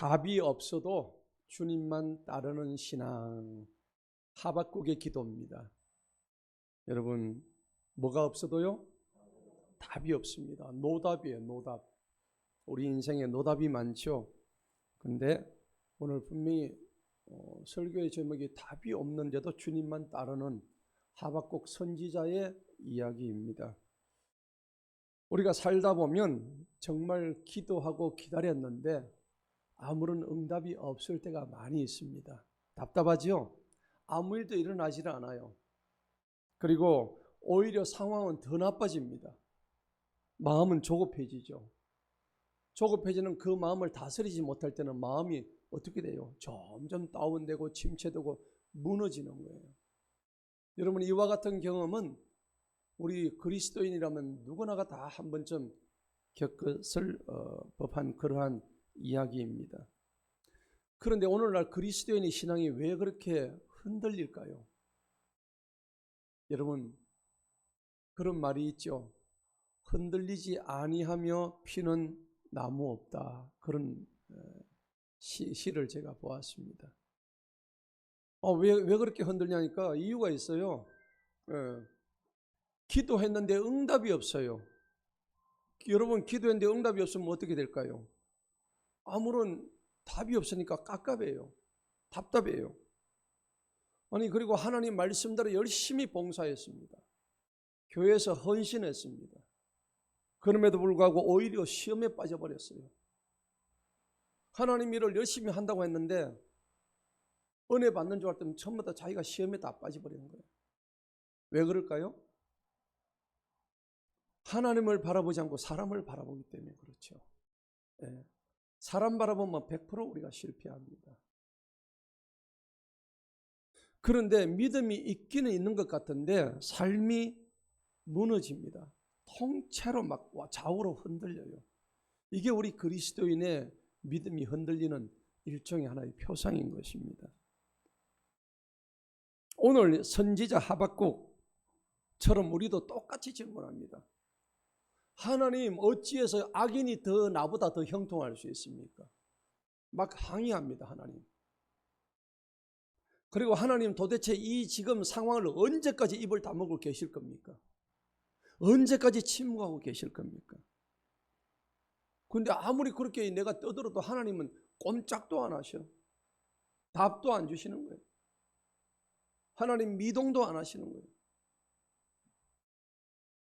답이 없어도 주님만 따르는 신앙, 하박국의 기도입니다. 여러분, 뭐가 없어도요? 답이 없습니다. 노답이에요, 노답. 우리 인생에 노답이 많죠. 근데 오늘 분명히 설교의 제목이 답이 없는데도 주님만 따르는 하박국 선지자의 이야기입니다. 우리가 살다 보면 정말 기도하고 기다렸는데 아무런 응답이 없을 때가 많이 있습니다. 답답하죠? 아무 일도 일어나질 않아요. 그리고 오히려 상황은 더 나빠집니다. 마음은 조급해지죠. 조급해지는 그 마음을 다스리지 못할 때는 마음이 어떻게 돼요? 점점 다운되고 침체되고 무너지는 거예요. 여러분, 이와 같은 경험은 우리 그리스도인이라면 누구나가 다 한 번쯤 겪었을 법한 그러한 이야기입니다. 그런데 오늘날 그리스도인의 신앙이 왜 그렇게 흔들릴까요? 여러분, 그런 말이 있죠. 흔들리지 아니하며 피는 나무 없다. 그런 시를 제가 보았습니다. 왜 그렇게 흔들냐니까 이유가 있어요. 기도했는데 응답이 없어요. 여러분, 기도했는데 응답이 없으면 어떻게 될까요? 아무런 답이 없으니까 깝깝해요. 답답해요. 아니, 그리고 하나님 말씀대로 열심히 봉사했습니다. 교회에서 헌신했습니다. 그럼에도 불구하고 오히려 시험에 빠져버렸어요. 하나님 일을 열심히 한다고 했는데 은혜 받는 줄 알았더니 처음부터 자기가 시험에 다 빠져버리는 거예요. 왜 그럴까요? 하나님을 바라보지 않고 사람을 바라보기 때문에 그렇죠. 네. 사람 바라보면 100% 우리가 실패합니다. 그런데 믿음이 있기는 있는 것 같은데 삶이 무너집니다. 통째로 막 좌우로 흔들려요. 이게 우리 그리스도인의 믿음이 흔들리는 일종의 하나의 표상인 것입니다. 오늘 선지자 하박국처럼 우리도 똑같이 질문합니다. 하나님, 어찌해서 악인이 나보다 더 형통할 수 있습니까? 막 항의합니다, 하나님. 그리고 하나님, 도대체 이 지금 상황을 언제까지 입을 다물고 계실 겁니까? 언제까지 침묵하고 계실 겁니까? 그런데 아무리 그렇게 내가 떠들어도 하나님은 꼼짝도 안 하셔. 답도 안 주시는 거예요. 하나님 미동도 안 하시는 거예요.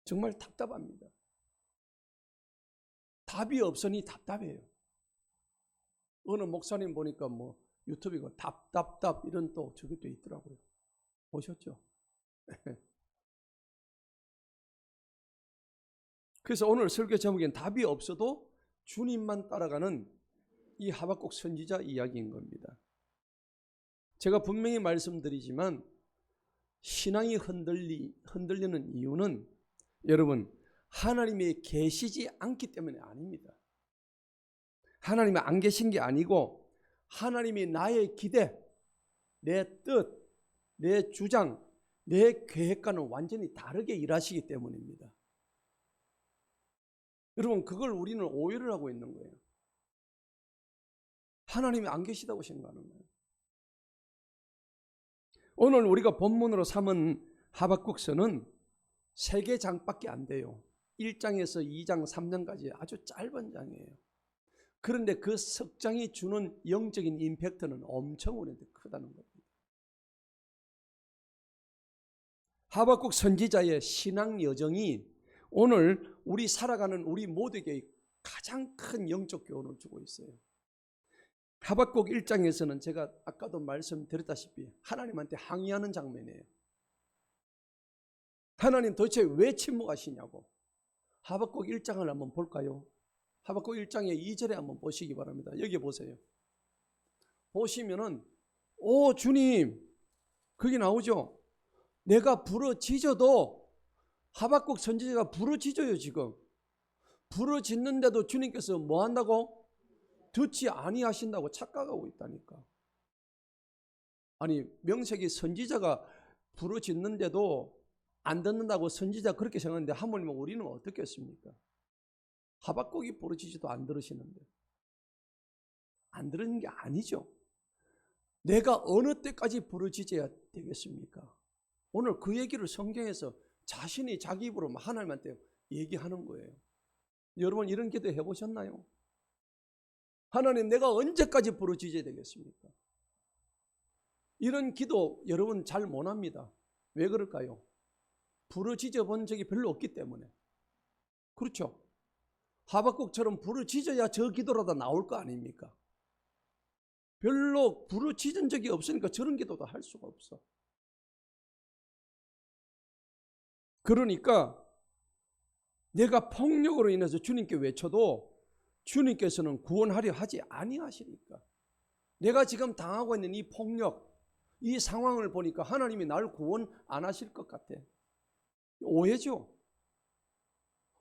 정말 답답합니다. 답이 없으니 답답해요. 어느 목사님 보니까 유튜브가 답답답 이런 또 저것도 있더라고요. 보셨죠? 그래서 오늘 설교 제목엔 답이 없어도 주님만 따라가는 이 하박국 선지자 이야기인 겁니다. 제가 분명히 말씀드리지만 신앙이 흔들리는 이유는 여러분, 하나님이 계시지 않기 때문이 아닙니다. 하나님이 안 계신 게 아니고 하나님이 나의 기대, 내 뜻, 내 주장, 내 계획과는 완전히 다르게 일하시기 때문입니다. 여러분, 그걸 우리는 오해를 하고 있는 거예요. 하나님이 안 계시다고 생각하는 거예요. 오늘 우리가 본문으로 삼은 하박국서는 3개 장밖에 안 돼요. 1장에서 2장, 3장까지 아주 짧은 장이에요. 그런데 그 석장이 주는 영적인 임팩트는 엄청 우리한테 크다는 겁니다. 하박국 선지자의 신앙 여정이 오늘 우리 살아가는 우리 모두에게 가장 큰 영적 교훈을 주고 있어요. 하박국 1장에서는 제가 아까도 말씀드렸다시피 하나님한테 항의하는 장면이에요. 하나님, 도대체 왜 침묵하시냐고. 하박국 1장을 한번 볼까요? 하박국 1장의 2절에 한번 보시기 바랍니다. 여기 보세요. 보시면은 주님, 거기 나오죠. 내가 부러지져도, 하박국 선지자가 부러지져요. 지금 부러짓는데도 주님께서 뭐 한다고? 듣지 아니하신다고 착각하고 있다니까. 아니, 명색이 선지자가 부러짓는데도 안 듣는다고 선지자 그렇게 생각하는데 하물며 우리는 어떻겠습니까? 하박국이 부러지지도 안 들으시는데. 안 들은 게 아니죠. 내가 어느 때까지 부르짖어야 되겠습니까? 오늘 그 얘기를 성경에서 자신이 자기 입으로 하나님한테 얘기하는 거예요. 여러분 이런 기도 해보셨나요? 하나님 내가 언제까지 부르짖어야 되겠습니까? 이런 기도 여러분 잘 못합니다. 왜 그럴까요? 부르짖어 본 적이 별로 없기 때문에. 그렇죠? 하박국처럼 부르짖어야 저 기도라도 나올 거 아닙니까? 별로 부르짖은 적이 없으니까 저런 기도도 할 수가 없어. 그러니까 내가 폭력으로 인해서 주님께 외쳐도 주님께서는 구원하려 하지 아니하시니까. 내가 지금 당하고 있는 이 폭력, 이 상황을 보니까 하나님이 날 구원 안 하실 것 같아. 오해죠.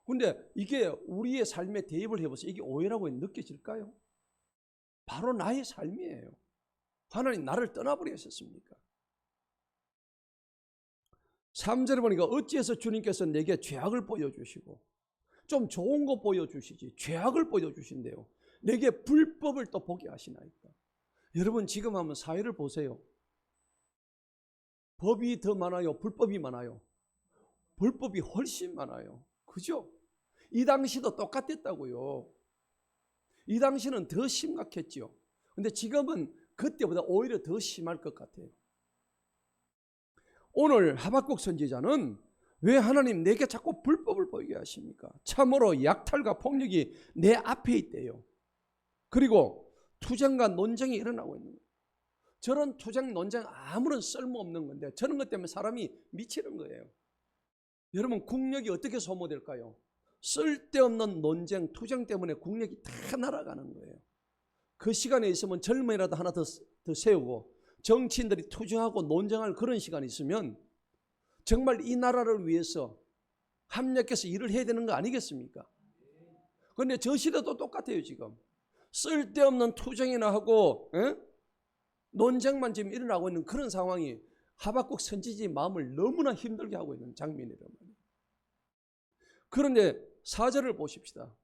근데 이게 우리의 삶에 대입을 해보세요. 이게 오해라고 느껴질까요? 바로 나의 삶이에요. 하나님 나를 떠나버리셨습니까? 3절에 보니까 어찌해서 주님께서 내게 죄악을 보여주시고 좀 좋은 거 보여주시지 죄악을 보여주신대요. 내게 불법을 또 보게 하시나이까. 여러분 지금 한번 사회를 보세요. 법이 더 많아요? 불법이 많아요? 불법이 훨씬 많아요. 그죠? 이 당시도 똑같았다고요. 이 당시는 더 심각했죠. 근데 지금은 그때보다 오히려 더 심할 것 같아요. 오늘 하박국 선지자는 왜 하나님 내게 자꾸 불법을 보이게 하십니까? 참으로 약탈과 폭력이 내 앞에 있대요. 그리고 투쟁과 논쟁이 일어나고 있는 거예요. 저런 투쟁 논쟁 아무런 쓸모없는 건데 저런 것 때문에 사람이 미치는 거예요. 여러분 국력이 어떻게 소모될까요? 쓸데없는 논쟁 투쟁 때문에 국력이 다 날아가는 거예요. 그 시간에 있으면 젊은이라도 하나 더 세우고 정치인들이 투쟁하고 논쟁할 그런 시간이 있으면 정말 이 나라를 위해서 합력해서 일을 해야 되는 거 아니겠습니까? 그런데 저 시대도 똑같아요. 지금 쓸데없는 투쟁이나 하고 논쟁만 지금 일어나고 있는 그런 상황이 하박국 선지자의 마음을 너무나 힘들게 하고 있는 장면이란 말이에요. 그런데 4절을 보십시다.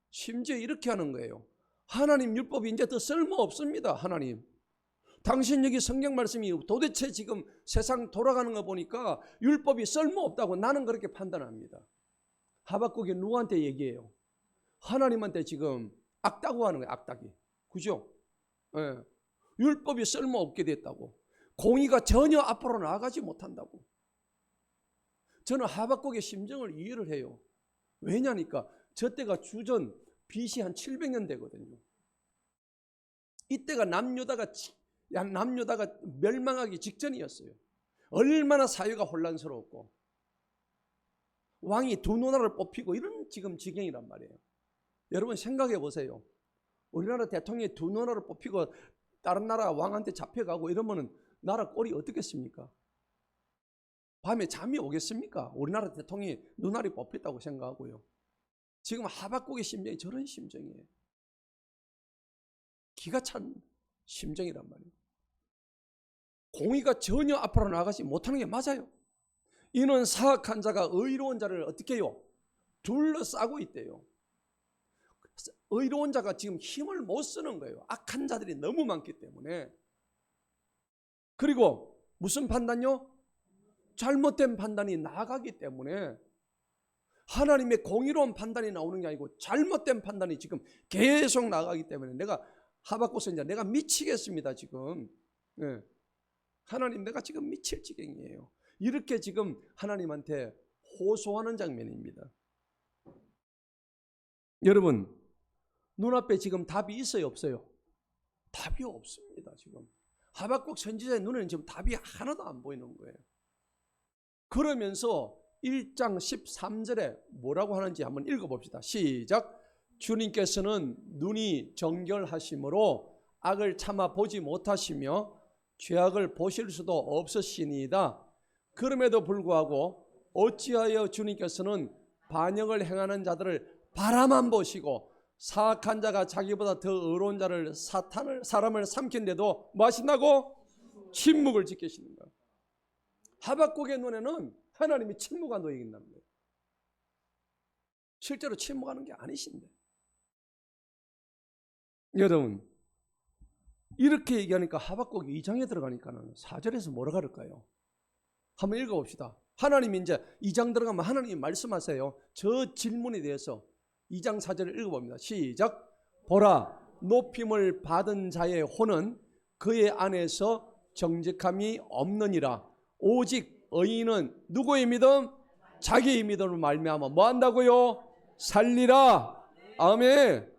심지어 이렇게 하는 거예요. 하나님 율법이 이제 더 쓸모없습니다. 하나님 당신 여기 성경 말씀이 도대체 지금 세상 돌아가는 거 보니까 율법이 쓸모없다고 나는 그렇게 판단합니다. 하박국이 누구한테 얘기해요? 하나님한테 지금 악다고 하는 거예요. 악다기. 그죠? 예. 율법이 쓸모없게 됐다고. 공의가 전혀 앞으로 나아가지 못한다고. 저는 하박국의 심정을 이해를 해요. 왜냐니까 저 때가 주전 BC 한 700년 되거든요. 이때가 남유다가 멸망하기 직전이었어요. 얼마나 사회가 혼란스러웠고 왕이 두 누나를 뽑히고 이런 지금 지경이란 말이에요. 여러분 생각해 보세요. 우리나라 대통령이 두 누나를 뽑히고 다른 나라 왕한테 잡혀가고 이러면 나라 꼴이 어떻겠습니까? 밤에 잠이 오겠습니까? 우리나라 대통령이 누나리 뽑혔다고 생각하고요. 지금 하박국의 심정이 저런 심정이에요. 기가 찬 심정이란 말이에요. 공의가 전혀 앞으로 나가지 못하는 게 맞아요. 이는 사악한 자가 의로운 자를 어떻게 해요? 둘러싸고 있대요. 의로운 자가 지금 힘을 못 쓰는 거예요. 악한 자들이 너무 많기 때문에. 그리고 무슨 판단요? 잘못된 판단이 나가기 때문에 하나님의 공의로운 판단이 나오는 게 아니고 잘못된 판단이 지금 계속 나가기 때문에 내가 하박국 선지자 내가 미치겠습니다. 지금 하나님 내가 지금 미칠 지경이에요. 이렇게 지금 하나님한테 호소하는 장면입니다. 여러분 눈앞에 지금 답이 있어요? 없어요? 답이 없습니다. 지금 하박국 선지자의 눈에는 지금 답이 하나도 안 보이는 거예요. 그러면서 1장 13절에 뭐라고 하는지 한번 읽어봅시다. 시작. 주님께서는 눈이 정결하심으로 악을 참아 보지 못하시며 죄악을 보실 수도 없으시니이다. 그럼에도 불구하고 어찌하여 주님께서는 반역을 행하는 자들을 바라만 보시고 사악한 자가 자기보다 더 의로운 자를 사람을 삼킨데도 뭐 하신다고? 침묵을 지키시는가. 하박국의 눈에는 하나님이 침묵한 놓여 있다는 거예요. 실제로 침묵하는 게 아니신데. 여러분 이렇게 얘기하니까 하박국 2장에 들어가니까는 4절에서 뭐라 그럴까요? 한번 읽어봅시다. 하나님이 이제 2장 들어가면 하나님이 말씀하세요. 저 질문에 대해서 2장 4절을 읽어봅니다. 시작. 보라, 높임을 받은 자의 혼은 그의 안에서 정직함이 없느니라. 오직 의인은 누구의 믿음? 자기의 믿음을 말미암아 뭐 한다고요? 살리라. 아멘.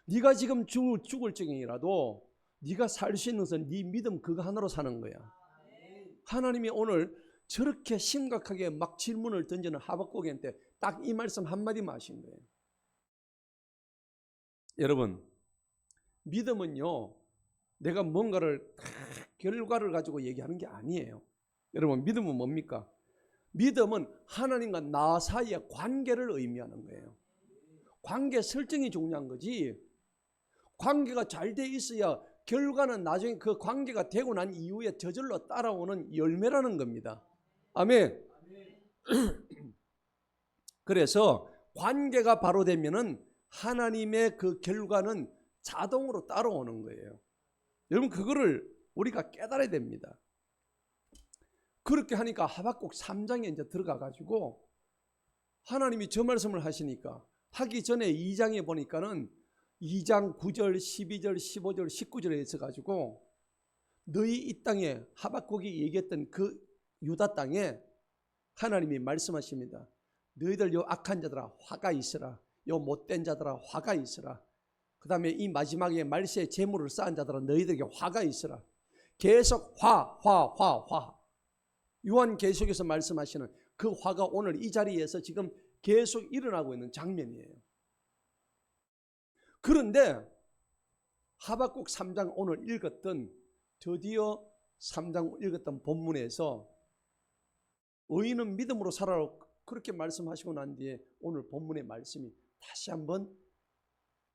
네가 지금 죽을 적이라도 네가 살 수 있는 것은 네 믿음 그거 하나로 사는 거야. 하나님이 오늘 저렇게 심각하게 막 질문을 던지는 하박국한테 딱 이 말씀 한마디만 하신 거예요. 여러분, 믿음은요, 내가 뭔가를 결과를 가지고 얘기하는 게 아니에요. 여러분, 믿음은 뭡니까? 믿음은 하나님과 나 사이의 관계를 의미하는 거예요. 관계 설정이 중요한 거지. 관계가 잘 돼 있어야 결과는 나중에 그 관계가 되고 난 이후에 저절로 따라오는 열매라는 겁니다. 아멘. 그래서 관계가 바로 되면은 하나님의 그 결과는 자동으로 따라오는 거예요. 여러분, 그거를 우리가 깨달아야 됩니다. 그렇게 하니까 하박국 3장에 이제 들어가 가지고 하나님이 저 말씀을 하시니까 하기 전에 2장에 보니까는 2장 9절, 12절, 15절, 19절에 있어 가지고 너희 이 땅에 하박국이 얘기했던 그 유다 땅에 하나님이 말씀하십니다. 너희들 요 악한 자들아 화가 있으라. 요 못된 자들아 화가 있으라. 그 다음에 이 마지막에 말세에 재물을 쌓은 자들아 너희들에게 화가 있으라. 계속 화. 요한계시록에서 말씀하시는 그 화가 오늘 이 자리에서 지금 계속 일어나고 있는 장면이에요. 그런데 하박국 3장 오늘 읽었던 드디어 3장 읽었던 본문에서 의인은 믿음으로 살아라 그렇게 말씀하시고 난 뒤에 오늘 본문의 말씀이 다시 한번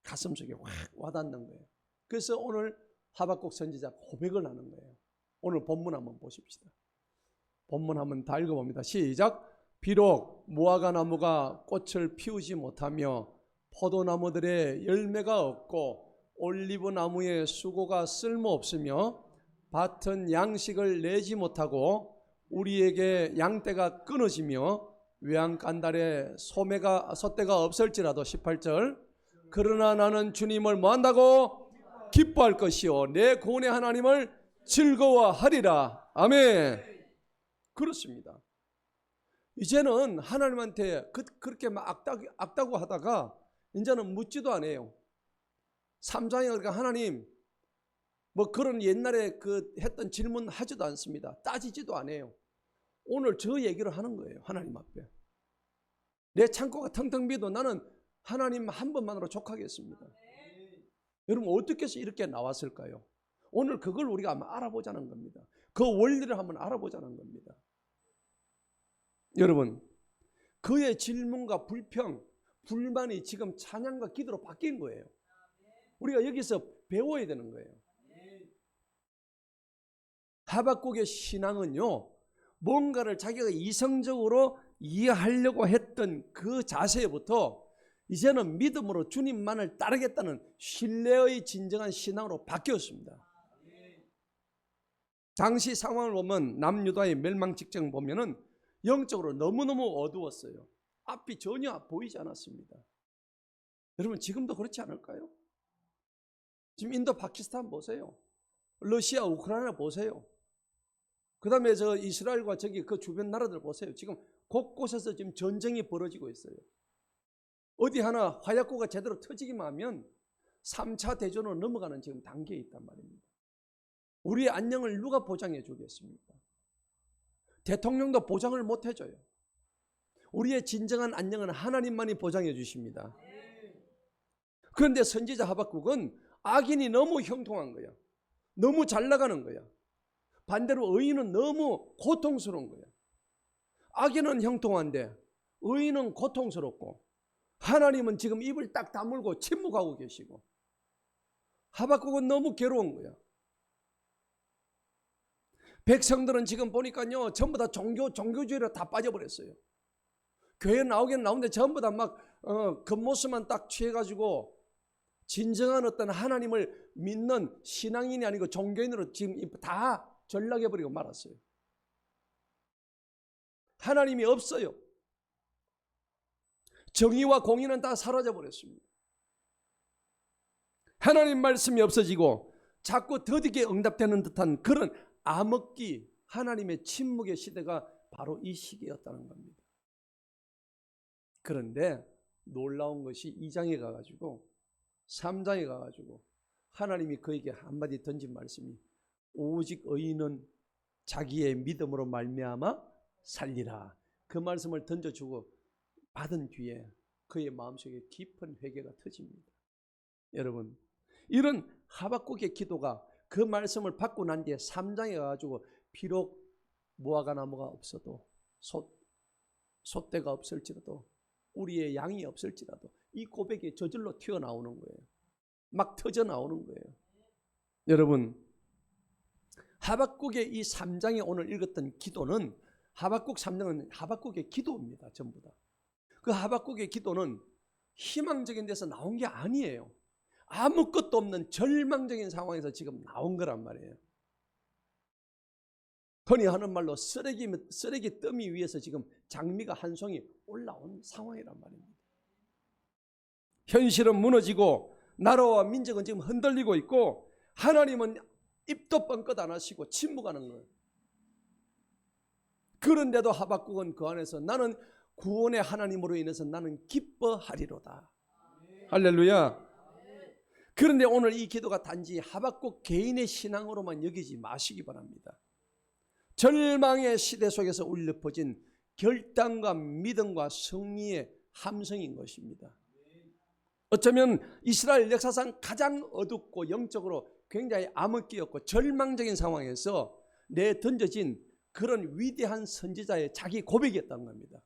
가슴속에 확 와닿는 거예요. 그래서 오늘 하박국 선지자 고백을 하는 거예요. 오늘 본문 한번 보십시다. 본문 한번 다 읽어봅니다. 시작. 비록 무화과 나무가 꽃을 피우지 못하며 포도나무들의 열매가 없고 올리브 나무의 수고가 쓸모없으며 밭은 양식을 내지 못하고 우리에게 양떼가 끊어지며 외양간달에 솥대가 없을지라도 18절 그러나 나는 주님을 뭐한다고? 기뻐할 것이요 내 구원의 하나님을 즐거워하리라. 아멘. 그렇습니다. 이제는 하나님한테 그렇게 막 악다고 하다가 이제는 묻지도 않아요. 3장에 그러니까 하나님 뭐 그런 옛날에 그 했던 질문 하지도 않습니다. 따지지도 않아요. 오늘 저 얘기를 하는 거예요. 하나님 앞에. 내 창고가 텅텅 비도 나는 하나님 한 번만으로 족하겠습니다. 여러분 어떻게 해서 이렇게 나왔을까요? 오늘 그걸 우리가 한번 알아보자는 겁니다. 그 원리를 한번 알아보자는 겁니다. 여러분 그의 질문과 불평, 불만이 지금 찬양과 기도로 바뀐 거예요. 우리가 여기서 배워야 되는 거예요. 하박국의 신앙은요, 뭔가를 자기가 이성적으로 이해하려고 했던 그 자세부터 이제는 믿음으로 주님만을 따르겠다는 신뢰의 진정한 신앙으로 바뀌었습니다. 당시 상황을 보면 남유다의 멸망 직전 보면은 영적으로 너무너무 어두웠어요. 앞이 전혀 보이지 않았습니다. 여러분 지금도 그렇지 않을까요? 지금 인도 파키스탄 보세요. 러시아 우크라이나 보세요. 그 다음에 저 이스라엘과 저기 그 주변 나라들 보세요. 지금 곳곳에서 지금 전쟁이 벌어지고 있어요. 어디 하나 화약고가 제대로 터지기만 하면 3차 대전으로 넘어가는 지금 단계에 있단 말입니다. 우리의 안녕을 누가 보장해 주겠습니까? 대통령도 보장을 못 해줘요. 우리의 진정한 안녕은 하나님만이 보장해 주십니다. 그런데 선지자 하박국은 악인이 너무 형통한 거야. 너무 잘 나가는 거야. 반대로 의인은 너무 고통스러운 거야. 악인은 형통한데 의인은 고통스럽고 하나님은 지금 입을 딱 다물고 침묵하고 계시고 하박국은 너무 괴로운 거야. 백성들은 지금 보니까요 전부 다 종교주의로 다 빠져버렸어요. 교회 나오긴 나오는데 전부 다 막 겉모습만 딱 취해가지고 진정한 어떤 하나님을 믿는 신앙인이 아니고 종교인으로 지금 다 전락해버리고 말았어요. 하나님이 없어요. 정의와 공의는 다 사라져버렸습니다. 하나님 말씀이 없어지고 자꾸 더디게 응답되는 듯한 그런 암흑기, 하나님의 침묵의 시대가 바로 이 시기였다는 겁니다. 그런데 놀라운 것이 2장에 가가지고 3장에 가가지고 하나님이 그에게 한마디 던진 말씀이 오직 의인은 자기의 믿음으로 말미암아 살리라. 그 말씀을 던져주고 받은 뒤에 그의 마음속에 깊은 회개가 터집니다. 여러분, 이런 하박국의 기도가 그 말씀을 받고 난 뒤에 3장에 가가지고 비록 무화과 나무가 없어도 솥대가 없을지라도 우리의 양이 없을지라도 이 고백이 저절로 튀어나오는 거예요. 막 터져 나오는 거예요. 여러분, 하박국의 이 3장에 오늘 읽었던 기도는 하박국 3장은 하박국의 기도입니다. 전부 다. 그 하박국의 기도는 희망적인 데서 나온 게 아니에요. 아무것도 없는 절망적인 상황에서 지금 나온 거란 말이에요. 흔히 하는 말로 쓰레기 더미 위에서 지금 장미가 한 송이 올라온 상황이란 말입니다. 현실은 무너지고 나라와 민족은 지금 흔들리고 있고 하나님은 입도 뻥끗 안 하시고 침묵하는 거예요. 그런데도 하박국은 그 안에서 나는 구원의 하나님으로 인해서 나는 기뻐하리로다. 할렐루야. 그런데 오늘 이 기도가 단지 하박국 개인의 신앙으로만 여기지 마시기 바랍니다. 절망의 시대 속에서 울려 퍼진 결단과 믿음과 승리의 함성인 것입니다. 어쩌면 이스라엘 역사상 가장 어둡고 영적으로 굉장히 암흑기였고 절망적인 상황에서 내던져진 그런 위대한 선지자의 자기 고백이었다는 겁니다.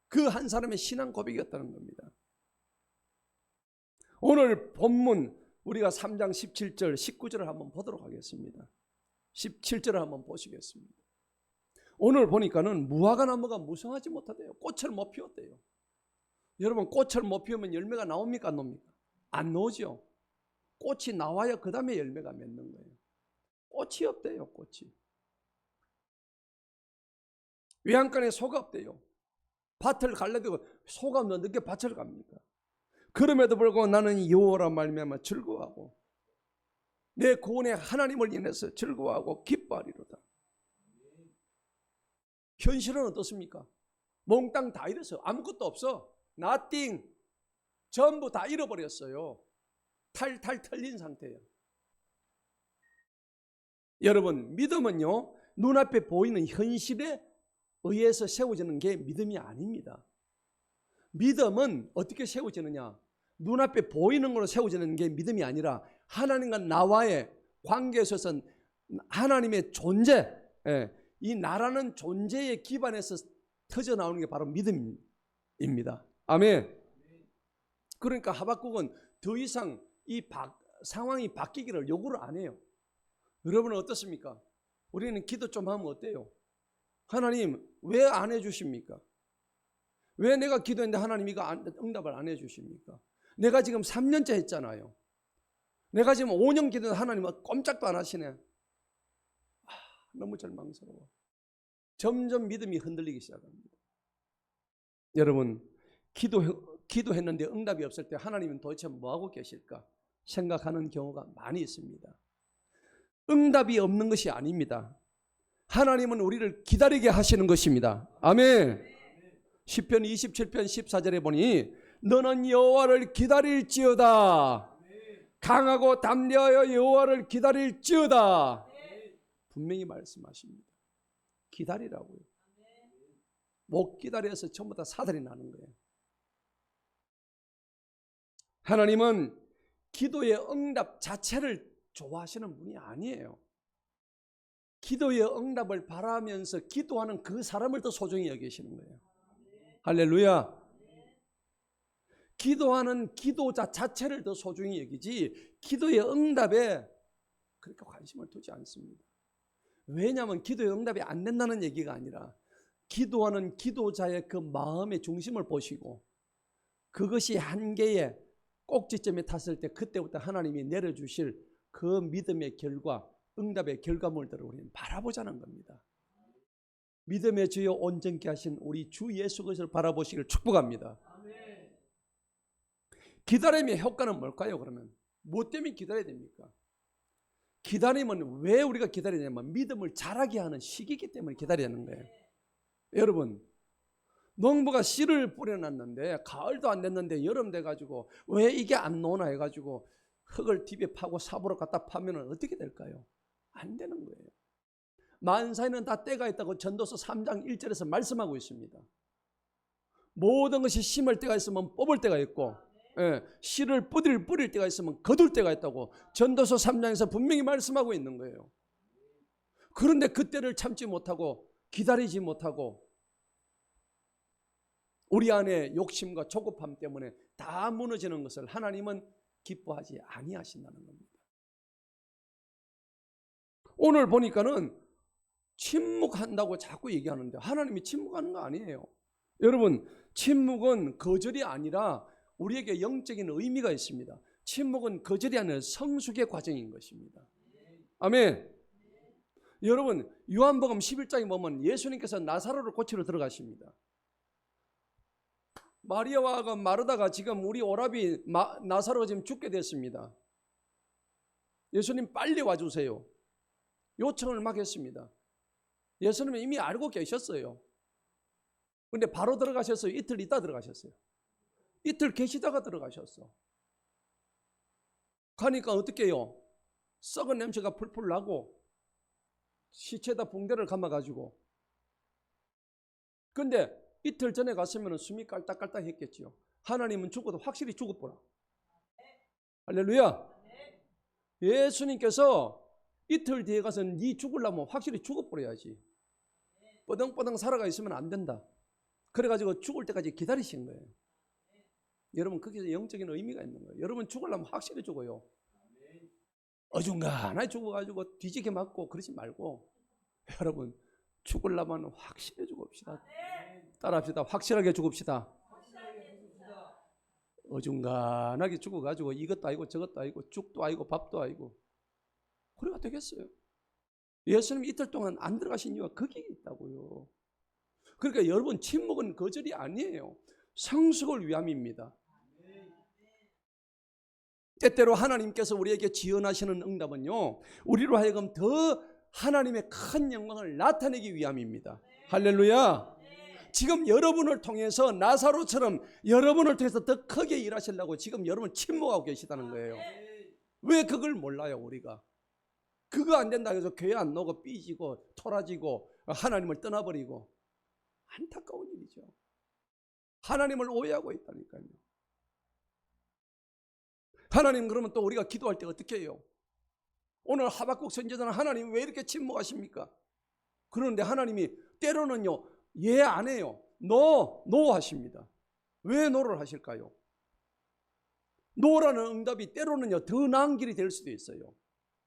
그 한 사람의 신앙 고백이었다는 겁니다. 오늘 본문 우리가 3장 17절 19절을 한번 보도록 하겠습니다. 17절을 한번 보시겠습니다. 오늘 보니까는 무화과 나무가 무성하지 못하대요. 꽃을 못 피웠대요. 여러분, 꽃을 못 피우면 열매가 나옵니까 안 나옵니까? 안 나오죠. 꽃이 나와야 그 다음에 열매가 맺는 거예요. 꽃이 없대요. 꽃이. 외양간에 소가 없대요. 밭을 갈라대고 소가 없는 늦게 밭을 갑니까? 그럼에도 불구하고 나는 여호와라 말미암아 즐거워하고 내 구원의 하나님을 인해서 즐거워하고 기뻐하리로다. 현실은 어떻습니까? 몽땅 다 잃었어요. 아무것도 없어. nothing. 전부 다 잃어버렸어요. 탈탈 털린 상태예요. 여러분, 믿음은요, 눈앞에 보이는 현실에 의해서 세워지는 게 믿음이 아닙니다. 믿음은 어떻게 세워지느냐? 눈앞에 보이는 걸로 세워지는 게 믿음이 아니라 하나님과 나와의 관계에 있어서 하나님의 존재, 이 나라는 존재의 기반에서 터져 나오는 게 바로 믿음입니다. 아멘. 그러니까 하박국은 더 이상 이 상황이 바뀌기를 요구를 안 해요. 여러분은 어떻습니까? 우리는 기도 좀 하면 어때요? 하나님 왜 안 해주십니까? 왜 내가 기도했는데 하나님 이거 응답을 안 해주십니까? 내가 지금 3년째 했잖아요. 내가 지금 5년 기도했는데 하나님은 꼼짝도 안 하시네. 너무 절망스러워. 점점 믿음이 흔들리기 시작합니다. 여러분, 기도했는데 응답이 없을 때 하나님은 도대체 뭐하고 계실까 생각하는 경우가 많이 있습니다. 응답이 없는 것이 아닙니다. 하나님은 우리를 기다리게 하시는 것입니다. 아멘. 시편 27편 14절에 보니 너는 여호와를 기다릴지어다. 강하고 담대하여 여호와를 기다릴지어다. 분명히 말씀하십니다. 기다리라고요. 못 기다려서 전부 다 사달이 나는 거예요. 하나님은 기도의 응답 자체를 좋아하시는 분이 아니에요. 기도의 응답을 바라면서 기도하는 그 사람을 더 소중히 여기시는 거예요. 할렐루야. 기도하는 기도자 자체를 더 소중히 여기지 기도의 응답에 그렇게 관심을 두지 않습니다. 왜냐하면 기도의 응답이 안 된다는 얘기가 아니라 기도하는 기도자의 그 마음의 중심을 보시고 그것이 한계에 꼭지점에 탔을 때 그때부터 하나님이 내려주실 그 믿음의 결과, 응답의 결과물들을 우리는 바라보자는 겁니다. 믿음의 주여 온전케 하신 우리 주 예수 그리스도를 바라보시기를 축복합니다. 기다림의 효과는 뭘까요? 그러면 무엇 때문에 기다려야 됩니까? 기다림은 왜 우리가 기다려야 되냐면 믿음을 자라게 하는 시기이기 때문에 기다려야 하는 거예요. 여러분, 농부가 씨를 뿌려놨는데 가을도 안 됐는데 여름 돼가지고 왜 이게 안 나오나 해가지고 흙을 디벼 파고 삽으로 갖다 파면 어떻게 될까요? 안 되는 거예요. 만사에는 다 때가 있다고 전도서 3장 1절에서 말씀하고 있습니다. 모든 것이 심을 때가 있으면 뽑을 때가 있고, 씨를 뿌릴 때가 있으면 거둘 때가 있다고 전도서 3장에서 분명히 말씀하고 있는 거예요. 그런데 그때를 참지 못하고 기다리지 못하고 우리 안에 욕심과 조급함 때문에 다 무너지는 것을 하나님은 기뻐하지 아니하신다는 겁니다. 오늘 보니까는 침묵한다고 자꾸 얘기하는데 하나님이 침묵하는 거 아니에요. 여러분, 침묵은 거절이 아니라 우리에게 영적인 의미가 있습니다. 침묵은 거절이 아니라 성숙의 과정인 것입니다. 아멘. 여러분, 요한복음 11장에 보면 예수님께서 나사로를 고치러 들어가십니다. 마리아와 마르다가 지금 우리 오라비 나사로가 지금 죽게 됐습니다. 예수님 빨리 와주세요. 요청을 막 했습니다. 예수님은 이미 알고 계셨어요. 근데 바로 들어가셨어요? 이틀 있다 들어가셨어요? 이틀 계시다가 들어가셨어. 가니까 어떻게 해요? 썩은 냄새가 풀풀 나고 시체에다 붕대를 감아가지고. 근데 이틀 전에 갔으면 숨이 깔딱깔딱 했겠죠. 하나님은 죽어도 확실히 죽어보라. 할렐루야. 예수님께서 이틀 뒤에 가서 네 죽으려면 확실히 죽어버려야지. 뻐덩뻐덩 살아가 있으면 안 된다. 그래가지고 죽을 때까지 기다리신 거예요. 여러분, 거기서 영적인 의미가 있는 거예요. 여러분 죽으려면 확실히 죽어요. 어중간하게 죽어가지고 뒤지게 맞고 그러지 말고 여러분 죽으려면 확실히 죽읍시다. 따라합시다. 확실하게 죽읍시다. 어중간하게 죽어가지고 이것도 아니고 저것도 아니고 죽도 아니고 밥도 아니고 그래가 되겠어요. 예수님 이틀 동안 안 들어가신 이유가 거기에 있다고요. 그러니까 여러분 침묵은 거절이 아니에요. 성숙을 위함입니다. 때때로 하나님께서 우리에게 지원하시는 응답은요, 우리로 하여금 더 하나님의 큰 영광을 나타내기 위함입니다. 할렐루야. 지금 여러분을 통해서 나사로처럼 여러분을 통해서 더 크게 일하시려고 지금 여러분 침묵하고 계시다는 거예요. 왜 그걸 몰라요 우리가? 그거 안 된다 해서 교회 안 나오고 삐지고 토라지고 하나님을 떠나버리고 안타까운 일이죠. 하나님을 오해하고 있다니까요. 하나님, 그러면 또 우리가 기도할 때 어떻게 해요? 오늘 하박국 선지자는 하나님 왜 이렇게 침묵하십니까? 그런데 하나님이 때로는요 예 안 해요. 노 하십니다. 왜 노를 하실까요? 노라는 응답이 때로는요 더 나은 길이 될 수도 있어요.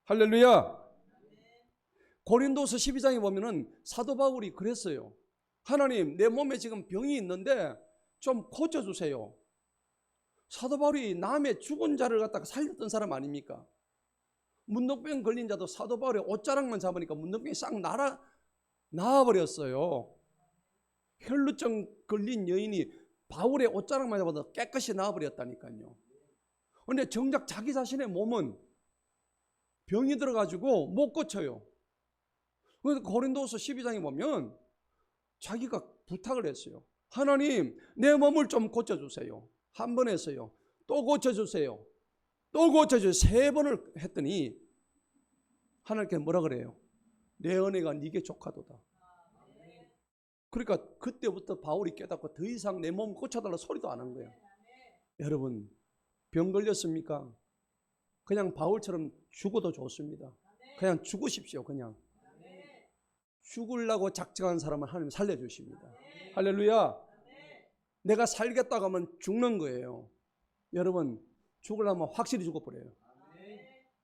할렐루야. 고린도서 12장에 보면은 사도 바울이 그랬어요. 하나님, 내 몸에 지금 병이 있는데 좀 고쳐주세요. 사도 바울이 남의 죽은 자를 갖다가 살렸던 사람 아닙니까? 문둥병 걸린 자도 사도 바울의 옷자락만 잡으니까 문둥병이 싹 나와버렸어요. 혈루증 걸린 여인이 바울의 옷자락만 잡아도 깨끗이 나와버렸다니까요. 그런데 정작 자기 자신의 몸은 병이 들어가지고 못 고쳐요. 그래서 고린도서 12장에 보면 자기가 부탁을 했어요. 하나님, 내 몸을 좀 고쳐주세요. 한 번 했어요. 또 고쳐주세요. 또 고쳐주세요. 3번을 했더니 하나님께 뭐라 그래요? 내 은혜가 네게 족하도다. 그러니까 그때부터 바울이 깨닫고 더 이상 내 몸 고쳐달라 소리도 안 한 거예요. 여러분, 병 걸렸습니까? 그냥 바울처럼 죽어도 좋습니다. 그냥 죽으십시오. 그냥 죽으려고 작정한 사람은 하나님 살려주십니다. 할렐루야. 내가 살겠다고 하면 죽는 거예요. 여러분, 죽으려면 확실히 죽어버려요.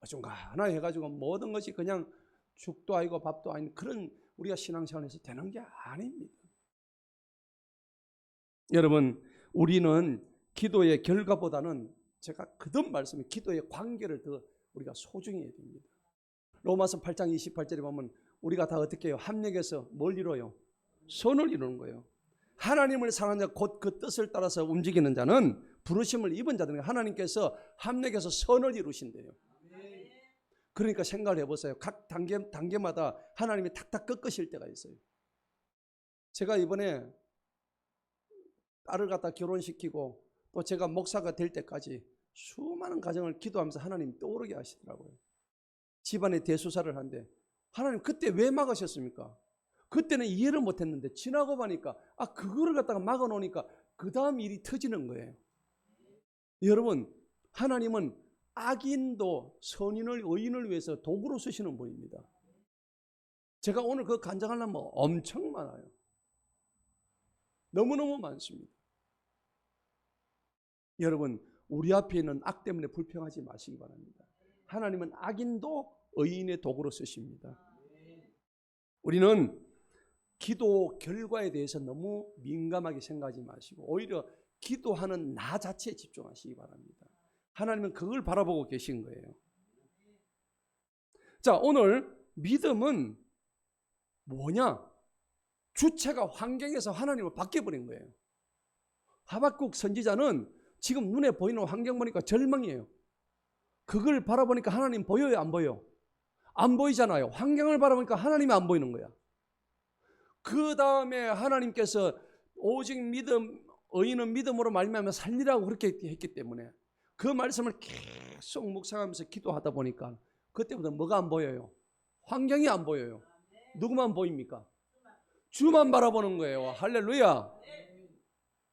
어중간하게 해가지고 모든 것이 그냥 죽도 아니고 밥도 아닌 그런 우리가 신앙생활에서 되는 게 아닙니다. 여러분, 우리는 기도의 결과보다는 제가 거듭 말씀해, 기도의 관계를 더 우리가 소중히 해야 됩니다. 로마서 8장 28절에 보면 우리가 다 어떻게 해요? 합력해서 뭘 이뤄요? 선을 이루는 거예요. 하나님을 사랑하는 자, 곧 그 뜻을 따라서 움직이는 자는 부르심을 입은 자들은 하나님께서 합력해서 선을 이루신대요. 그러니까 생각을 해보세요. 각 단계마다 하나님이 탁탁 꺾으실 때가 있어요. 제가 이번에 딸을 갖다 결혼시키고 또 제가 목사가 될 때까지 수많은 가정을 기도하면서 하나님 떠오르게 하시더라고요. 집안에 대수사를 하는데 하나님 그때 왜 막으셨습니까? 그때는 이해를 못했는데 지나고 보니까 그거를 갖다가 막아놓으니까 그 다음 일이 터지는 거예요. 여러분, 하나님은 악인도 선인을 의인을 위해서 도구로 쓰시는 분입니다. 제가 오늘 그 간증하려면 엄청 많아요. 너무너무 많습니다. 여러분, 우리 앞에 있는 악 때문에 불평하지 마시기 바랍니다. 하나님은 악인도 의인의 도구로 쓰십니다. 우리는 기도 결과에 대해서 너무 민감하게 생각하지 마시고 오히려 기도하는 나 자체에 집중하시기 바랍니다. 하나님은 그걸 바라보고 계신 거예요. 자, 오늘 믿음은 뭐냐? 주체가 환경에서 하나님을 바뀌어버린 거예요. 하박국 선지자는 지금 눈에 보이는 환경 보니까 절망이에요. 그걸 바라보니까 하나님 보여요, 안 보여요? 안 보이잖아요. 환경을 바라보니까 하나님이 안 보이는 거야. 그 다음에 하나님께서 오직 믿음, 의인은 믿음으로 말미암아 살리라고 그렇게 했기 때문에 그 말씀을 계속 묵상하면서 기도하다 보니까 그때부터 뭐가 안 보여요? 환경이 안 보여요. 누구만 보입니까? 주만 바라보는 거예요. 할렐루야.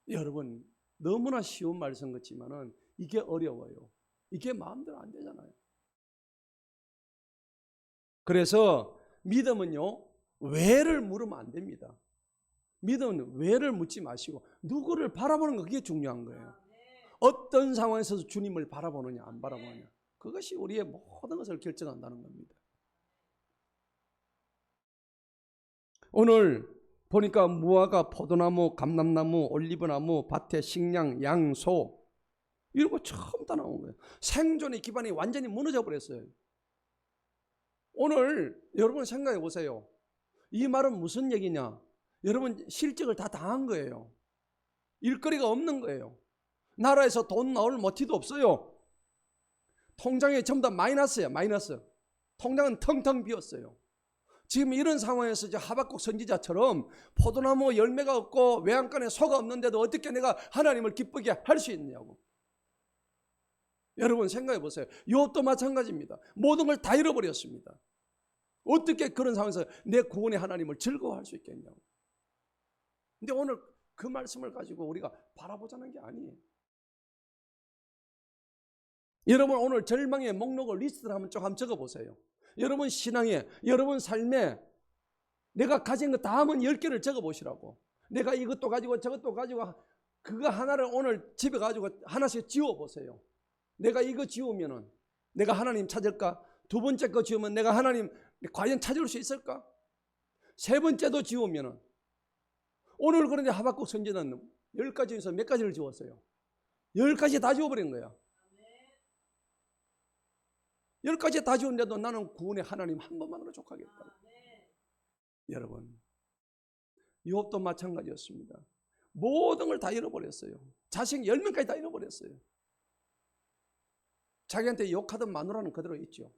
여러분, 너무나 쉬운 말씀 같지만은 이게 어려워요. 이게 마음대로 안 되잖아요. 그래서 믿음은요, 왜를 물으면 안 됩니다. 믿음은 왜를 묻지 마시고 누구를 바라보는 거, 그게 중요한 거예요. 어떤 상황에서도 주님을 바라보느냐 안 바라보느냐, 그것이 우리의 모든 것을 결정한다는 겁니다. 오늘 보니까 무화과, 포도나무, 감람나무, 올리브나무, 밭에 식량, 양, 소 이런 거 처음 다 나온 거예요. 생존의 기반이 완전히 무너져 버렸어요. 오늘 여러분 생각해 보세요. 이 말은 무슨 얘기냐? 여러분 실직을 다 당한 거예요. 일거리가 없는 거예요. 나라에서 돈 나올 모티도 없어요. 통장에 전부 다 마이너스야, 마이너스. 통장은 텅텅 비었어요. 지금 이런 상황에서 이제 하박국 선지자처럼 포도나무 열매가 없고 외양간에 소가 없는데도 어떻게 내가 하나님을 기쁘게 할 수 있느냐고. 여러분 생각해 보세요. 욥도 마찬가지입니다. 모든 걸 다 잃어버렸습니다. 어떻게 그런 상황에서 내 구원의 하나님을 즐거워할 수 있겠냐고. 근데 오늘 그 말씀을 가지고 우리가 바라보자는 게 아니에요. 여러분 오늘 절망의 목록을 리스트를 한번 적어보세요. 여러분 신앙에, 여러분 삶에 내가 가진 거 다 하면 10개를 적어보시라고. 내가 이것도 가지고 저것도 가지고 그거 하나를 오늘 집에 가지고 하나씩 지워보세요. 내가 이거 지우면은 내가 하나님 찾을까? 두 번째 거 지우면 내가 하나님 과연 찾을 수 있을까? 세 번째도 지우면은 오늘 그런데 하박국 선지자는 10가지 중에서 몇 가지를 지웠어요? 10가지 다 지워버린 거야. 10가지 다 지웠는데도 나는 구원의 하나님 한 번만으로 족하겠다. 여러분, 욥도 마찬가지였습니다. 모든 걸 다 잃어버렸어요. 자식 10명까지 다 잃어버렸어요. 자기한테 욕하던 마누라는 그대로 있죠.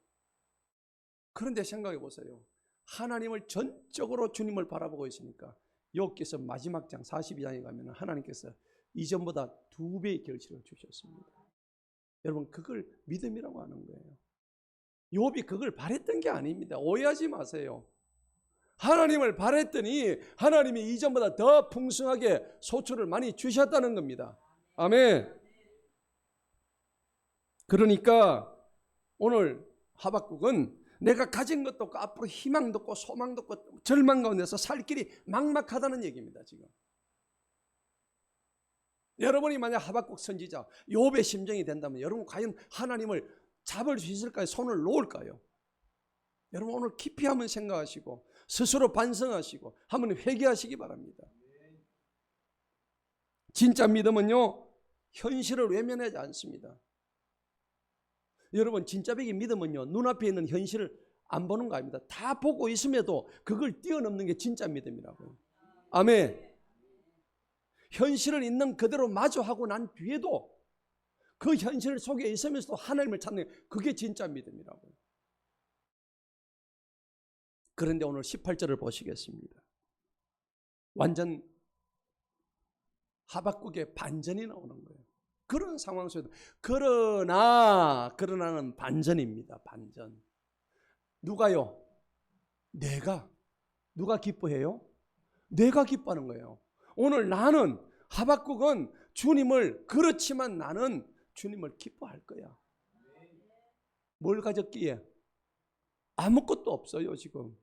그런데 생각해 보세요. 하나님을 전적으로 주님을 바라보고 있으니까 욥기서 마지막 장 42장에 가면 하나님께서 이전보다 2배의 결실을 주셨습니다. 여러분 그걸 믿음이라고 하는 거예요. 욥이 그걸 바랬던 게 아닙니다. 오해하지 마세요. 하나님을 바랬더니 하나님이 이전보다 더 풍성하게 소출을 많이 주셨다는 겁니다. 아멘. 그러니까 오늘 하박국은 내가 가진 것도 없고 앞으로 희망도 없고 소망도 없고 절망 가운데서 살 길이 막막하다는 얘기입니다. 지금 여러분이 만약 하박국 선지자 욥의 심정이 된다면 여러분 과연 하나님을 잡을 수 있을까요? 손을 놓을까요? 여러분 오늘 깊이 한번 생각하시고 스스로 반성하시고 한번 회개하시기 바랍니다. 진짜 믿음은요 현실을 외면하지 않습니다. 여러분 진짜배기 믿음은요, 눈앞에 있는 현실을 안 보는 거 아닙니다. 다 보고 있음에도 그걸 뛰어넘는 게 진짜 믿음이라고요. 아멘. 현실을 있는 그대로 마주하고 난 뒤에도 그 현실 속에 있으면서도 하나님을 찾는, 그게 진짜 믿음이라고요. 그런데 오늘 18절을 보시겠습니다. 완전 하박국의 반전이 나오는 거예요. 그런 상황 속에도 그러나는 반전입니다. 반전. 누가요? 누가 기뻐해요? 내가 기뻐하는 거예요. 오늘 나는, 하박국은 주님을, 그렇지만 나는 주님을 기뻐할 거야. 뭘 가졌기에? 아무것도 없어요. 지금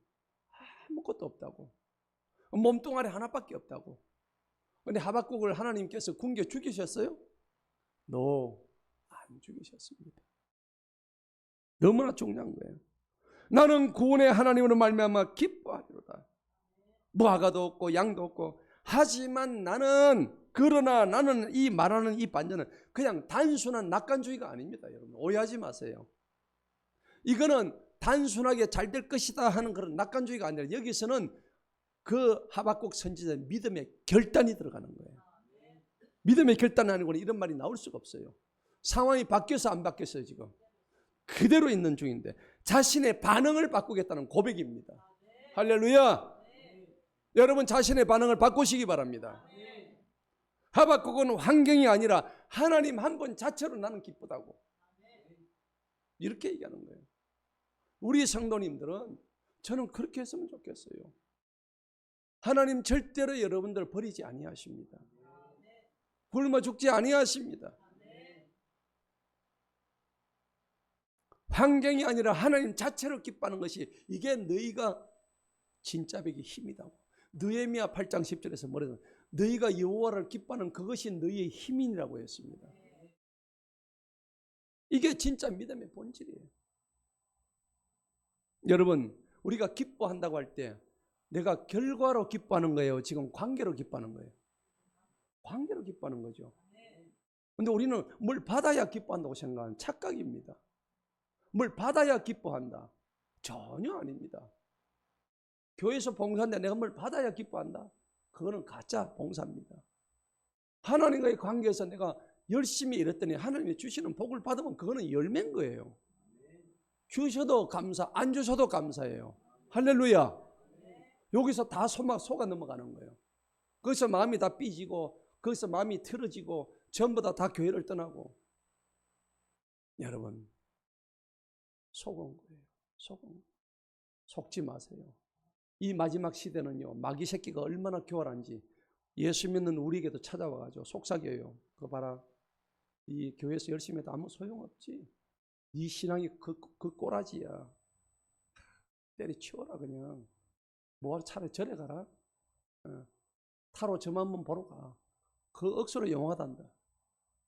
아무것도 없다고. 몸뚱아리 하나밖에 없다고. 근데 하박국을 하나님께서 굶겨 죽이셨어요? 안 죽이셨습니다. 너무나 중요한 거예요. 나는 구원의 하나님으로 말미암아 기뻐하리로다. 무화과도 없고 양도 없고, 하지만 그러나 나는, 이 말하는 이 반전은 그냥 단순한 낙관주의가 아닙니다. 여러분 오해하지 마세요. 이거는 단순하게 잘 될 것이다 하는 그런 낙관주의가 아니라, 여기서는 그 하박국 선지자의 믿음의 결단이 들어가는 거예요. 믿음의 결단이 아니고는 이런 말이 나올 수가 없어요. 상황이 바뀌어서 안 바뀌었어요. 지금 그대로 있는 중인데 자신의 반응을 바꾸겠다는 고백입니다. 할렐루야. 여러분 자신의 반응을 바꾸시기 바랍니다. 하박국은 환경이 아니라 하나님 한 분 자체로 나는 기쁘다고, 이렇게 얘기하는 거예요. 우리 성도님들은 저는 그렇게 했으면 좋겠어요. 하나님 절대로 여러분들 버리지 아니하십니다. 굶어 죽지 아니하십니다. 환경이 아니라 하나님 자체로 기뻐하는 것이, 이게 너희가 진짜 백의 힘이다고. 느헤미야 8장 10절에서 뭐래요? 너희가 여호와를 기뻐하는 그것이 너희의 힘이라고 했습니다. 이게 진짜 믿음의 본질이에요. 여러분 우리가 기뻐한다고 할 때 내가 결과로 기뻐하는 거예요? 지금 관계로 기뻐하는 거예요? 관계로 기뻐하는 거죠. 그런데 우리는 뭘 받아야 기뻐한다고 생각하는 착각입니다. 뭘 받아야 기뻐한다? 전혀 아닙니다. 교회에서 봉사하는데 내가 뭘 받아야 기뻐한다? 그거는 가짜 봉사입니다. 하나님과의 관계에서 내가 열심히 일했더니 하나님이 주시는 복을 받으면 그거는 열매인 거예요. 주셔도 감사, 안 주셔도 감사해요. 할렐루야. 여기서 다 속아 넘어가는 거예요. 거기서 마음이 다 삐지고, 거기서 마음이 틀어지고, 전부 다 교회를 떠나고. 여러분 속은 거예요. 속지 마세요. 이 마지막 시대는요, 마귀 새끼가 얼마나 교활한지 예수 믿는 우리에게도 찾아와가지고 속삭여요. 그거 봐라, 이 교회에서 열심히 해도 아무 소용없지. 네 신앙이 그 꼬라지야. 때려치워라 그냥. 뭐하러 차라리 절에 가라. 타로 점 한번 보러 가. 그 억수로 영화단다.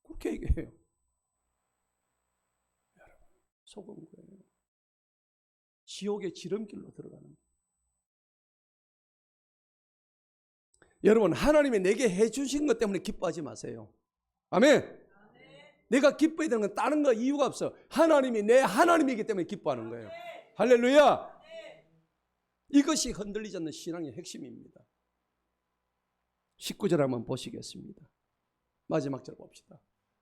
그렇게 얘기해요. 여러분 속은 거예요. 지옥의 지름길로 들어가는 거예요. 여러분 하나님이 내게 해주신 것 때문에 기뻐하지 마세요. 아멘. 내가 기뻐해야 되는 건 다른 거 이유가 없어. 하나님이 내 하나님이기 때문에 기뻐하는 거예요. 할렐루야. 이것이 흔들리지 않는 신앙의 핵심입니다. 19절 한번 보시겠습니다. 마지막 절 봅시다.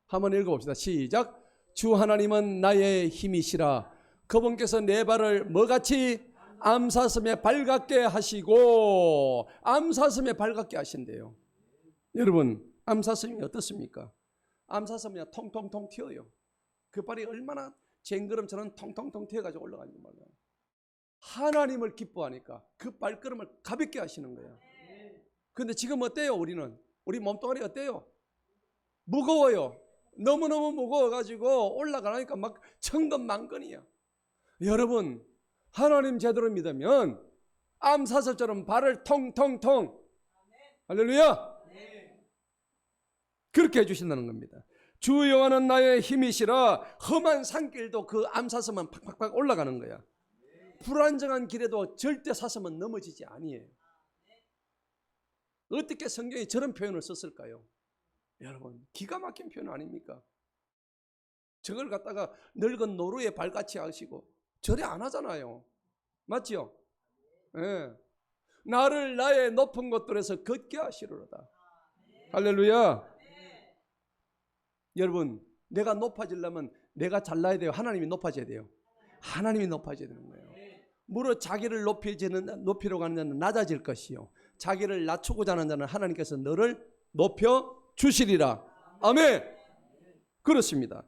한번 읽어봅시다. 시작. 주 하나님은 나의 힘이시라. 그분께서 내 발을 뭐같이 암사슴에 발같게 하시고. 암사슴에 발같게 하신대요. 여러분 암사슴이 어떻습니까? 암사슴은 그냥 통통통 튀어요. 그 발이 얼마나 쟁그름처럼 통통통 튀어가지고 올라가는지 몰라요. 하나님을 기뻐하니까 그 발걸음을 가볍게 하시는 거예요. 그런데 지금 어때요? 우리 몸뚱아리 어때요? 무거워요. 너무너무 무거워가지고 올라가니까 막 천근만근이야. 여러분 하나님 제대로 믿으면 암사슴처럼 발을 통통통, 할렐루야, 그렇게 해주신다는 겁니다. 주 여호와는 나의 힘이시라. 험한 산길도 그 암사슴은 팍팍팍 올라가는 거야. 불안정한 길에도 절대 사슴은 넘어지지 아니에요. 어떻게 성경이 저런 표현을 썼을까요? 여러분 기가 막힌 표현 아닙니까? 저걸 갖다가 늙은 노루의 발같이 하시고 절에 안 하잖아요. 맞죠? 예. 나를 나의 높은 곳들에서 걷게 하시리로다. 할렐루야. 여러분, 내가 높아지려면 내가 잘나야 돼요? 하나님이 높아져야 돼요? 하나님이 높아져야 되는 거예요. 무릇 자기를 높이려고 하는 자는 낮아질 것이요, 자기를 낮추고자 하는 자는 하나님께서 너를 높여 주시리라. 아멘. 그렇습니다.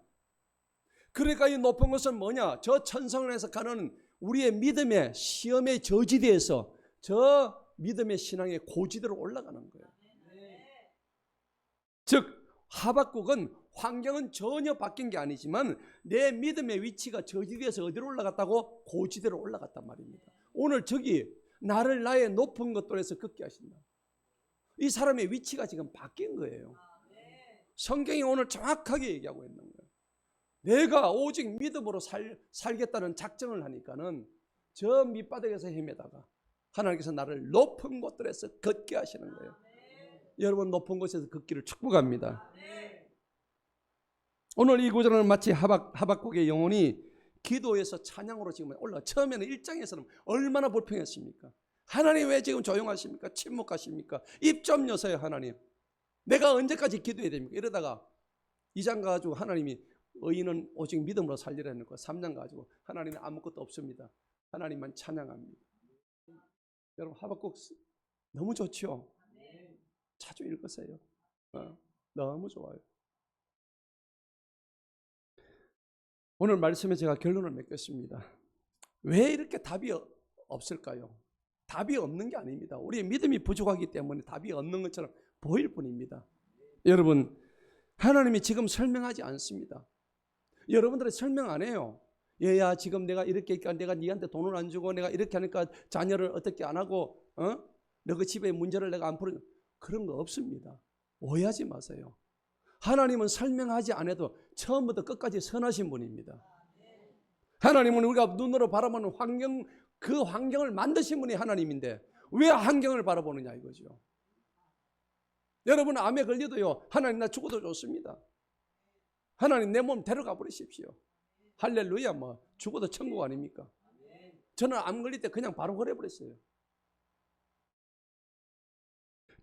그러니까 이 높은 것은 뭐냐? 저 천성에서 가는 우리의 믿음의 시험의 저지대에서 저 믿음의 신앙의 고지대로 올라가는 거예요. 즉 하박국은 환경은 전혀 바뀐 게 아니지만 내 믿음의 위치가 저지대에서 어디로 올라갔다고? 고지대로 올라갔단 말입니다. 오늘 저기 나를 나의 높은 것들에서 걷게 하신다. 이 사람의 위치가 지금 바뀐 거예요. 성경이 오늘 정확하게 얘기하고 있는 거예요. 내가 오직 믿음으로 살겠다는 작정을 하니까는 저 밑바닥에서 헤매다가 하나님께서 나를 높은 곳들에서 걷게 하시는 거예요. 여러분, 높은 곳에서 걷기를 축복합니다. 오늘 이 구절은 마치 하박국의 영혼이 기도에서 찬양으로 지금 올라가. 처음에는 1장에서는 얼마나 불평했습니까? 하나님 왜 지금 조용하십니까? 침묵하십니까? 입 좀 여세요 하나님. 내가 언제까지 기도해야 됩니까? 이러다가 2장 가지고 하나님이 의인은 오직 믿음으로 살리라는 거, 3장 가지고 하나님은 아무것도 없습니다. 하나님만 찬양합니다. 여러분, 하박국 너무 좋죠? 자주 읽으세요. 너무 좋아요. 오늘 말씀에 제가 결론을 맺겠습니다. 왜 이렇게 답이 없을까요? 답이 없는 게 아닙니다. 우리의 믿음이 부족하기 때문에 답이 없는 것처럼 보일 뿐입니다. 여러분, 하나님이 지금 설명하지 않습니다. 여러분들이 설명 안 해요. 얘야, 지금 내가 이렇게 하니까 내가 네한테 돈을 안 주고 내가 이렇게 하니까 자녀를 어떻게 안 하고 너 그 집의 문제를 내가 안 풀어. 그런 거 없습니다. 오해하지 마세요. 하나님은 설명하지 않아도 처음부터 끝까지 선하신 분입니다. 하나님은 우리가 눈으로 바라보는 환경, 그 환경을 만드신 분이 하나님인데 왜 환경을 바라보느냐 이거죠. 여러분, 암에 걸려도요, 하나님 나 죽어도 좋습니다. 하나님 내 몸 데려가 버리십시오. 할렐루야. 뭐 죽어도 천국 아닙니까? 저는 암 걸릴 때 그냥 바로 그래버렸어요.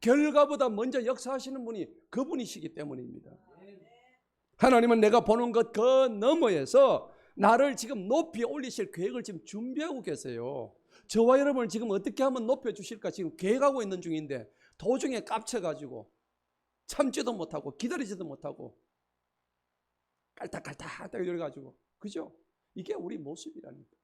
결과보다 먼저 역사하시는 분이 그분이시기 때문입니다. 하나님은 내가 보는 것 그 너머에서 나를 지금 높이 올리실 계획을 지금 준비하고 계세요. 저와 여러분을 지금 어떻게 하면 높여주실까 지금 계획하고 있는 중인데 도중에 깝쳐가지고 참지도 못하고 기다리지도 못하고 깔딱깔딱 이래가지고, 그죠? 이게 우리 모습이라니까.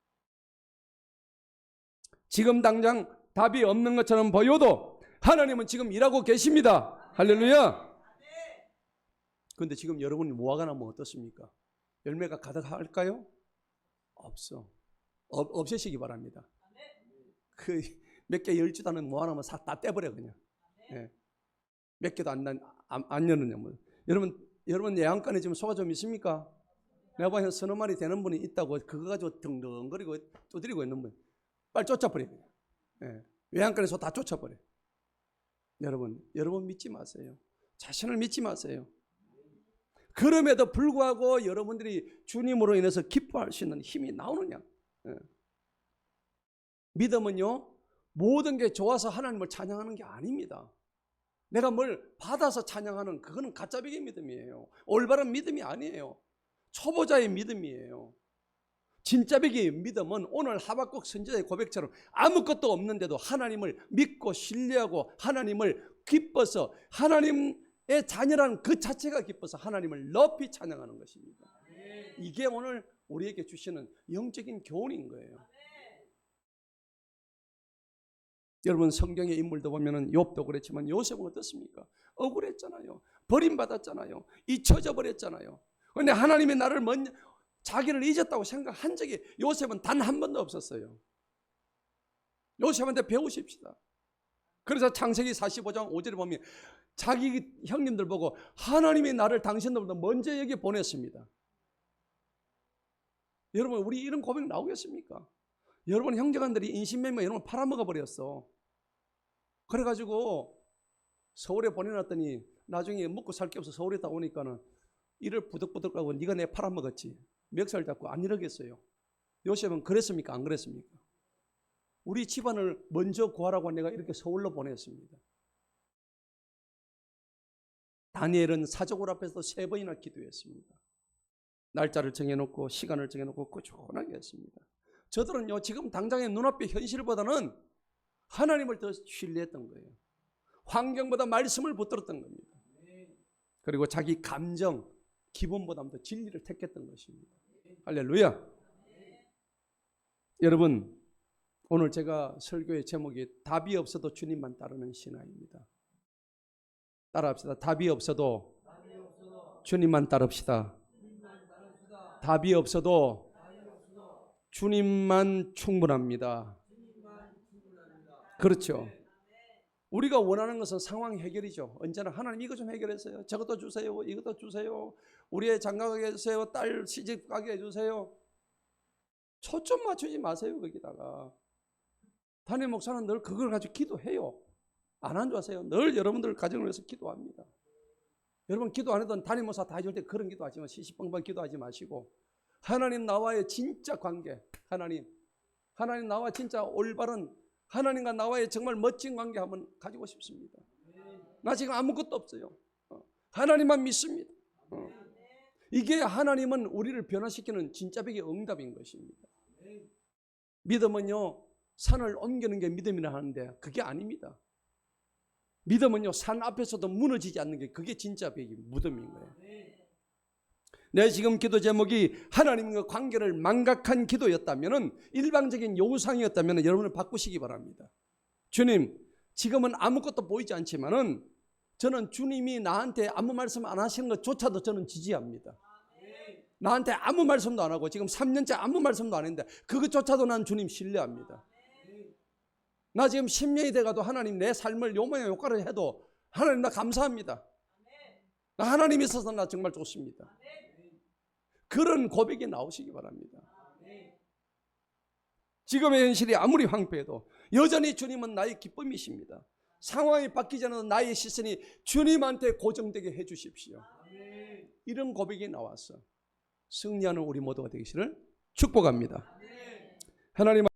지금 당장 답이 없는 것처럼 보여도 하나님은 지금 일하고 계십니다. 할렐루야. 그런데 지금 여러분이 모아가 나면 어떻습니까? 열매가 가득할까요? 없어. 없애시기 바랍니다. 그 몇 개 열지도 않은 모아나면 다 떼버려 그냥. 예. 몇 개도 안 여느냐 뭐. 여러분 예안간에 지금 소가 좀 있습니까? 내가 봐서 서너 마리 되는 분이 있다고 그거 가지고 덩덩거리고 두드리고 있는 분 빨리 쫓아버려. 예. 예안간에 소 다 쫓아버려. 여러분 믿지 마세요. 자신을 믿지 마세요. 그럼에도 불구하고 여러분들이 주님으로 인해서 기뻐할 수 있는 힘이 나오느냐? 예. 믿음은요, 모든 게 좋아서 하나님을 찬양하는 게 아닙니다. 내가 뭘 받아서 찬양하는 그거는 가짜배기 믿음이에요. 올바른 믿음이 아니에요. 초보자의 믿음이에요. 진짜배기 믿음은 오늘 하박국 선지자의 고백처럼 아무것도 없는데도 하나님을 믿고 신뢰하고 하나님을 기뻐서 하나님의 자녀라는 그 자체가 기뻐서 하나님을 높이 찬양하는 것입니다. 이게 오늘 우리에게 주시는 영적인 교훈인 거예요. 여러분, 성경의 인물도 보면은 욥도 그랬지만 요셉은 어떻습니까? 억울했잖아요. 버림받았잖아요. 잊혀져 버렸잖아요. 그런데 하나님이 나를 먼저 자기를 잊었다고 생각한 적이 요셉은 단 한 번도 없었어요. 요셉한테 배우십시다. 그래서 창세기 45장 5절에 보면 자기 형님들 보고 하나님이 나를 당신들보다 먼저 여기 보냈습니다. 여러분, 우리 이런 고백 나오겠습니까? 여러분 형제간들이 인신매매 여러분 팔아먹어 버렸어. 그래가지고 서울에 보내놨더니 나중에 먹고 살 게 없어 서울에 다 오니까는 이를 부득부득하고 네가 내 팔아먹었지. 멱살 잡고 안 이러겠어요. 요셉은 그랬습니까? 안 그랬습니까? 우리 집안을 먼저 구하라고 내가 이렇게 서울로 보냈습니다. 다니엘은 사족을 앞에서 3번이나 기도했습니다. 날짜를 정해놓고 시간을 정해놓고 꾸준하게 했습니다. 저들은요 지금 당장의 눈앞의 현실보다는 하나님을 더 신뢰했던 거예요. 환경보다 말씀을 붙들었던 겁니다. 그리고 자기 감정, 기분보다 더 진리를 택했던 것입니다. 할렐루야. 여러분, 오늘 제가 설교의 제목이 답이 없어도 주님만 따르는 신앙입니다. 따라합시다. 답이 없어도 주님만 따릅시다. 답이 없어도 주님만 충분합니다. 그렇죠. 우리가 원하는 것은 상황 해결이죠. 언제나 하나님 이거 좀 해결해주세요. 저것도 주세요. 이것도 주세요. 우리의 장가가게 해주세요. 딸 시집 가게 해주세요. 초점 맞추지 마세요. 거기다가. 담임 목사는 늘 그걸 가지고 기도해요. 안 한 줄 아세요? 늘 여러분들 가정을 위해서 기도합니다. 여러분 기도 안 해도 담임 목사 다 해줄 때 그런 기도하지 마. 시시방방 기도하지 마시고 하나님 나와의 진짜 관계, 하나님 나와 진짜 올바른 하나님과 나와의 정말 멋진 관계 한번 가지고 싶습니다. 나 지금 아무것도 없어요. 하나님만 믿습니다. 이게 하나님은 우리를 변화시키는 진짜 백의 응답인 것입니다. 믿음은요 산을 옮기는 게 믿음이라 하는데 그게 아닙니다. 믿음은요 산 앞에서도 무너지지 않는 게 그게 진짜 백이 무덤인 거예요. 내 지금 기도 제목이 하나님과 관계를 망각한 기도였다면, 일방적인 요구사항이었다면 여러분을 바꾸시기 바랍니다. 주님, 지금은 아무것도 보이지 않지만은 저는 주님이 나한테 아무 말씀 안 하시는 것조차도 저는 지지합니다. 나한테 아무 말씀도 안 하고 지금 3년째 아무 말씀도 안 했는데 그것조차도 난 주님 신뢰합니다. 나 지금 10년이 돼가도 하나님 내 삶을 요모양 요가를 해도 하나님 나 감사합니다. 나 하나님 있어서 나 정말 좋습니다. 그런 고백이 나오시기 바랍니다. 지금의 현실이 아무리 황폐해도 여전히 주님은 나의 기쁨이십니다. 상황이 바뀌지 않아도 나의 시선이 주님한테 고정되게 해주십시오. 이런 고백이 나와서 승리하는 우리 모두가 되기를 축복합니다. 하나님